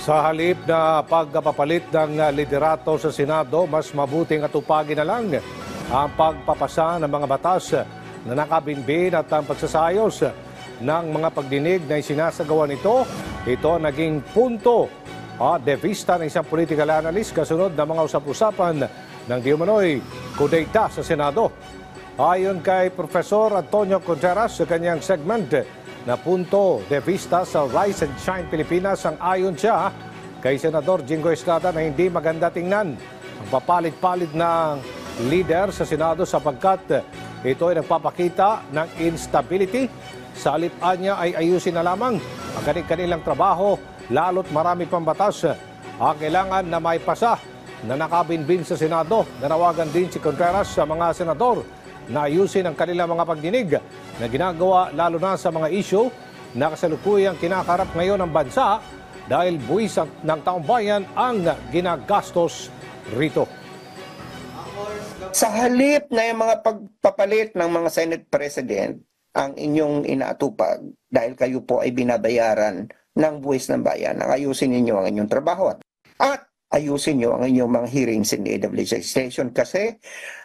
Sa halip na pagpapalit ng liderato sa Senado, mas mabuting atupagin na lang ang pagpapasa ng mga batas na nakabinbin at ang pagsasayos ng mga pagdinig na isinasagawa nito. Ito naging punto de vista ng isang political analyst kasunod ng mga usap-usapan ng di umano'y kudeta sa Senado. Ayon kay Professor Antonio Contreras sa kanyang segment na punto de vista sa Rise and Shine Pilipinas, ang ayon siya kay Senador Jingo Estrada na hindi maganda tingnan ang papalit-palit ng leader sa Senado sapagkat ito ay nagpapakita ng instability. Sa halip niya ay ayusin na lamang ang kanilang trabaho, lalo't marami pang batas ang kailangan na maipasa na nakabinbin sa Senado. Nanawagan din si Contreras sa mga senador na ayusin ang kanilang mga pagdinig na ginagawa lalo na sa mga issue na kasalukuyang kinakarap ngayon ng bansa dahil buwis ng taong bayan ang ginagastos rito. Sa halip na yung mga pagpapalit ng mga Senate President ang inyong inaatupag dahil kayo po ay binabayaran ng buwis ng bayan, ang ayusin ninyo ang inyong trabaho at ayusin nyo ang inyong mga hearings in the aid of legislation kasi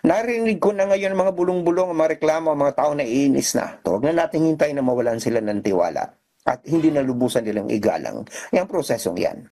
narinig ko na ngayon mga bulong-bulong, mga reklamo, mga tao na iinis na. Huwag na natin hintayin na mawalan sila ng tiwala at hindi na lubusan nilang igalang yung prosesong yan.